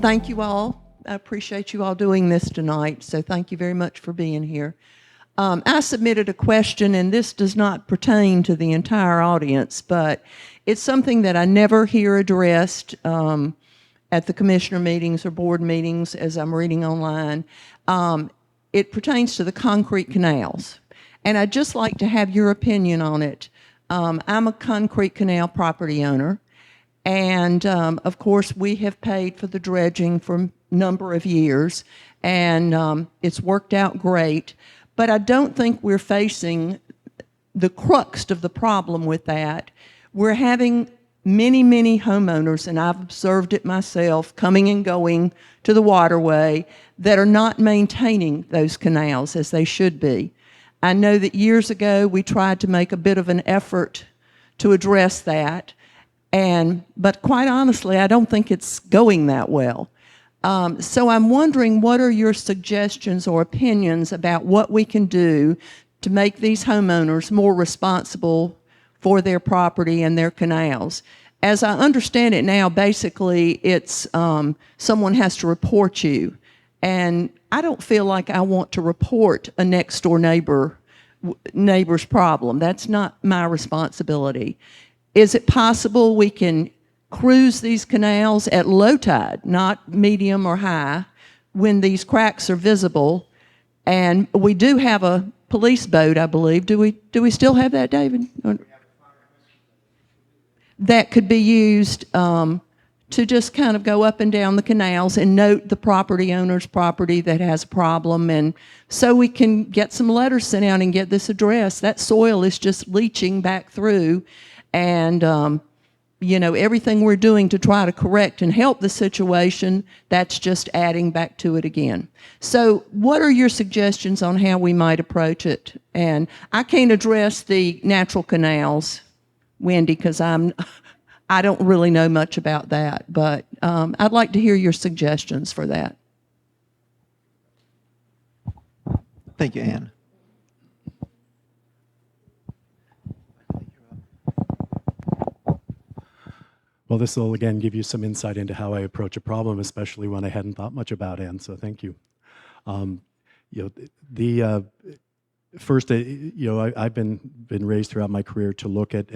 thank you all. I appreciate you all doing this tonight, so thank you very much for being here. I submitted a question, and this does not pertain to the entire audience, but it's something that I never hear addressed at the commissioner meetings or board meetings as I'm reading online. It pertains to the concrete canals, and I'd just like to have your opinion on it. I'm a concrete canal property owner, and of course we have paid for the dredging for a number of years, and it's worked out great. But I don't think we're facing the crux of the problem with that. We're having many, many homeowners, and I've observed it myself, coming and going to the waterway that are not maintaining those canals as they should be. I know that years ago we tried to make a bit of an effort to address that, but quite honestly, I don't think it's going that well. So I'm wondering, what are your suggestions or opinions about what we can do to make these homeowners more responsible for their property and their canals? As I understand it now, basically it's someone has to report you, and I don't feel like I want to report a next door neighbor's problem. That's not my responsibility. Is it possible we can cruise these canals at low tide, not medium or high, when these cracks are visible? And we do have a police boat, I believe. Do we still have that, David? That could be used to just kind of go up and down the canals and note the property owner's property that has a problem, and so we can get some letters sent out and get this addressed. That soil is just leaching back through, and you know, everything we're doing to try to correct and help the situation, that's just adding back to it again. So what are your suggestions on how we might approach it? And I can't address the natural canals, Wendy, because I don't really know much about that, but I'd like to hear your suggestions for that. Thank you, Ann. Well, this will again give you some insight into how I approach a problem, especially one I hadn't thought much about, Ann. So thank you. First, I've been raised throughout my career to look at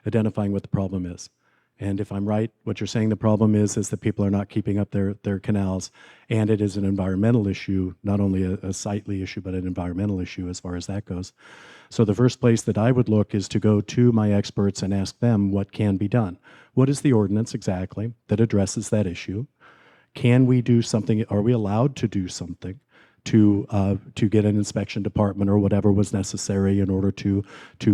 identifying what the problem is. And if I'm right, what you're saying the problem is that people are not keeping up their canals, and it is an environmental issue, not only a sightly issue, but an environmental issue as far as that goes. So the first place that I would look is to go to my experts and ask them what can be done. What is the ordinance exactly that addresses that issue? Can we do something? Are we allowed to do something to get an inspection department or whatever was necessary in order to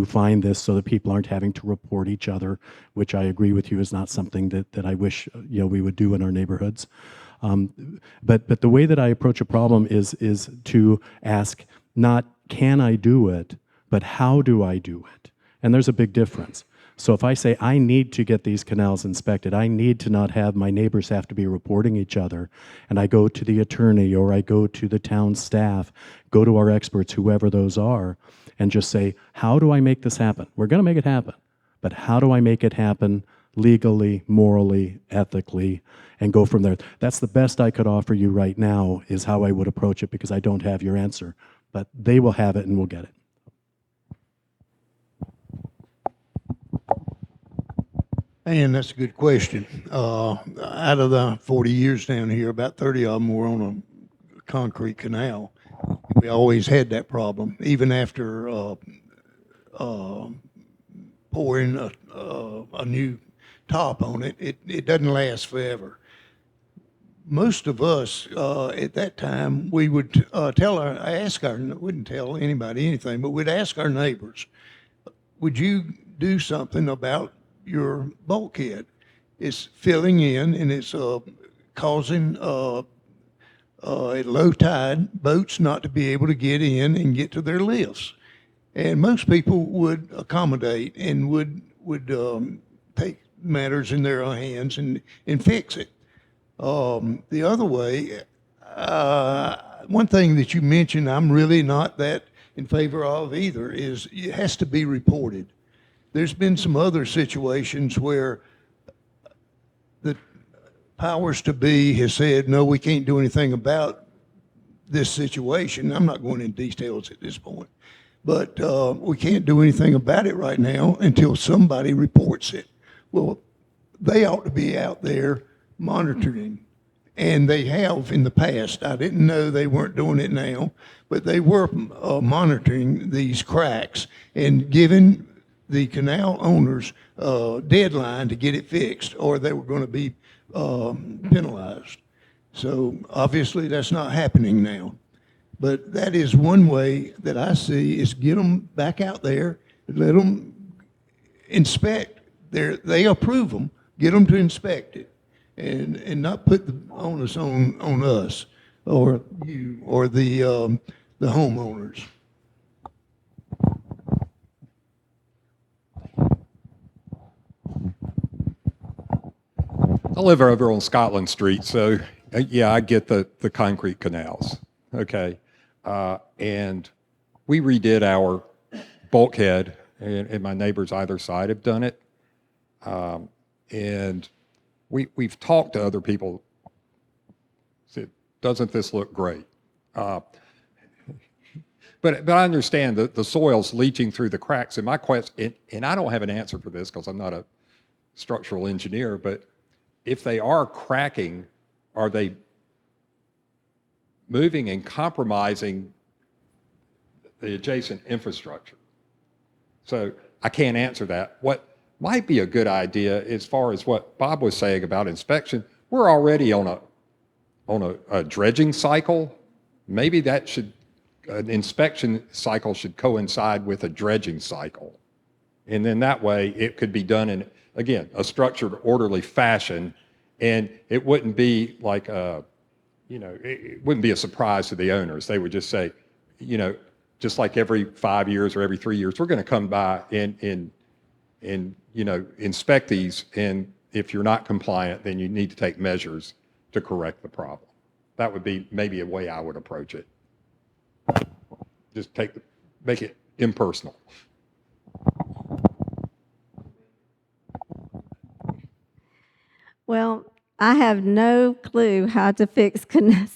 find this, so that people aren't having to report each other, which I agree with you is not something that I wish we would do in our neighborhoods. But the way that I approach a problem is to ask, not can I do it, but how do I do it? And there's a big difference. So if I say I need to get these canals inspected, I need to not have my neighbors have to be reporting each other, and I go to the attorney or I go to the town staff, go to our experts, whoever those are, and just say, how do I make this happen? We're going to make it happen, but how do I make it happen legally, morally, ethically, and go from there? That's the best I could offer you right now, is how I would approach it, because I don't have your answer, but they will have it and we'll get it. And that's a good question. Out of the 40 years down here, about 30 of them were on a concrete canal. We always had that problem, even after pouring a new top on it. It doesn't last forever. Most of us at that time, we would wouldn't tell anybody anything, but we'd ask our neighbors, would you do something about your bulkhead? It's filling in, and it's causing at low tide boats not to be able to get in and get to their lifts. And most people would accommodate and would take matters in their own hands and fix it. The other way, one thing that you mentioned I'm really not that in favor of either, is it has to be reported. There's been some other situations where the powers to be has said, no, we can't do anything about this situation. I'm not going into details at this point, but we can't do anything about it right now until somebody reports it. Well, they ought to be out there monitoring, and they have in the past. I didn't know they weren't doing it now, but they were monitoring these cracks and giving the canal owners a deadline to get it fixed, or they were going to be penalized. So obviously that's not happening now. But that is one way that I see is get them back out there, let them inspect. They approve them, get them to inspect it, and not put the onus on us or you or the homeowners. I live over on Scotland Street, so yeah, I get the concrete canals, okay? And we redid our bulkhead, and my neighbors either side have done it. And we've talked to other people, said, doesn't this look great? But I understand that the soil's leaching through the cracks. And my question, and I don't have an answer for this because I'm not a structural engineer, but if they are cracking, are they moving and compromising the adjacent infrastructure? So I can't answer that. What might be a good idea as far as what Bob was saying about inspection, we're already on a dredging cycle. Maybe an inspection cycle should coincide with a dredging cycle. And then that way it could be done in, again, a structured, orderly fashion, and it wouldn't be like it wouldn't be a surprise to the owners. They would just say, just like every 5 years or every 3 years, we're going to come by and inspect these, and if you're not compliant, then you need to take measures to correct the problem. That would be maybe a way I would approach it. Just make it impersonal. Well, I have no clue how to fix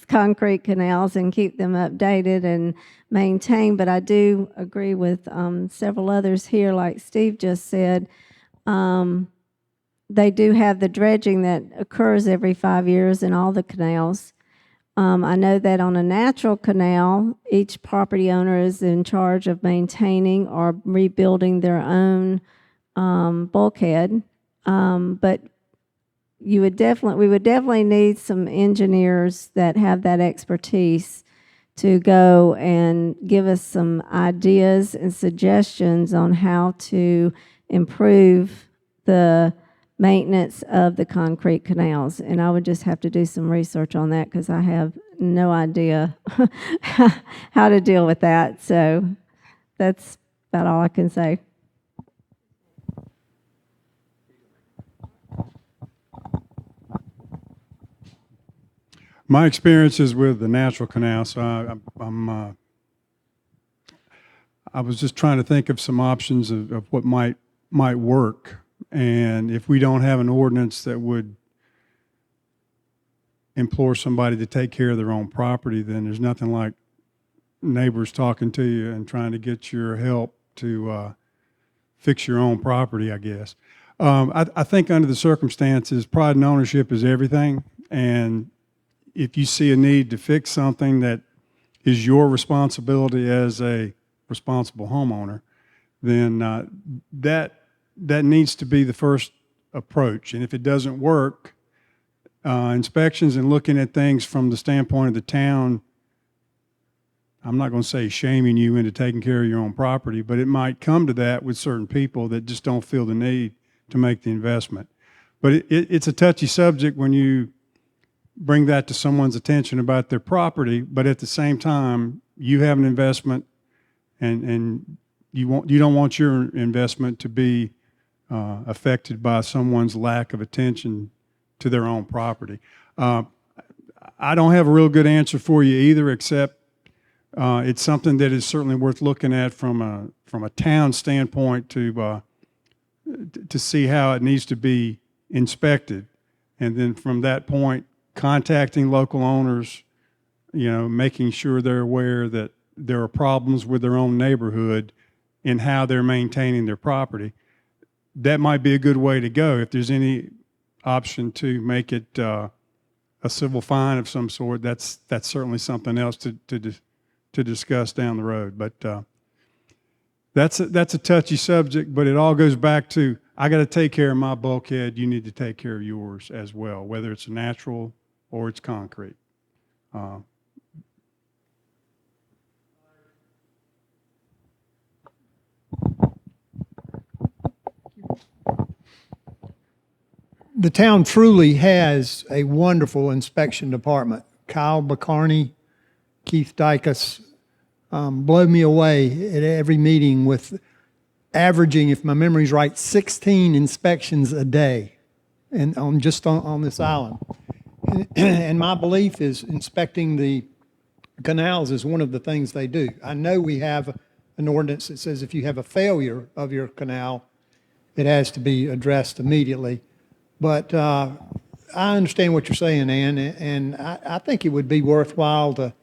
concrete canals and keep them updated and maintained, but I do agree with several others here, like Steve just said. They do have the dredging that occurs every 5 years in all the canals. I know that on a natural canal, each property owner is in charge of maintaining or rebuilding their own bulkhead, but we would definitely need some engineers that have that expertise to go and give us some ideas and suggestions on how to improve the maintenance of the concrete canals. And I would just have to do some research on that because I have no idea how to deal with that. So that's about all I can say. My experience is with the natural canal, so I was just trying to think of some options of what might work. And if we don't have an ordinance that would implore somebody to take care of their own property, then there's nothing like neighbors talking to you and trying to get your help to fix your own property, I guess. I think under the circumstances, pride and ownership is everything. And if you see a need to fix something that is your responsibility as a responsible homeowner, then that needs to be the first approach. And if it doesn't work, inspections and looking at things from the standpoint of the town, I'm not going to say shaming you into taking care of your own property, but it might come to that with certain people that just don't feel the need to make the investment. But it's a touchy subject when you bring that to someone's attention about their property, but at the same time, you have an investment, and you don't want your investment to be affected by someone's lack of attention to their own property. I don't have a real good answer for you either, except it's something that is certainly worth looking at from a town standpoint to see how it needs to be inspected. And then from that point, contacting local owners, making sure they're aware that there are problems with their own neighborhood and how they're maintaining their property. That might be a good way to go. If there's any option to make it a civil fine of some sort, that's certainly something else to discuss down the road. But that's a touchy subject, but it all goes back to, I got to take care of my bulkhead. You need to take care of yours as well, whether it's natural or it's concrete. The town truly has a wonderful inspection department. Kyle Bacarney, Keith Dykus blow me away at every meeting with averaging, if my memory's right, 16 inspections a day and on this island. And my belief is inspecting the canals is one of the things they do. I know we have an ordinance that says if you have a failure of your canal, it has to be addressed immediately. But I understand what you're saying, Ann, and I think it would be worthwhile to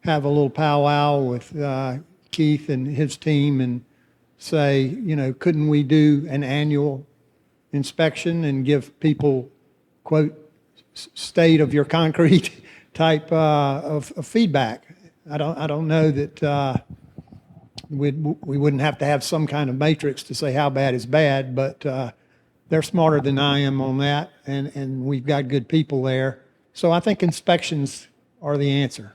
have a little powwow with Keith and his team and say, couldn't we do an annual inspection and give people, quote, state of your concrete type of feedback? I don't know that we wouldn't have to have some kind of matrix to say how bad is bad, but they're smarter than I am on that, and we've got good people there. So I think inspections are the answer.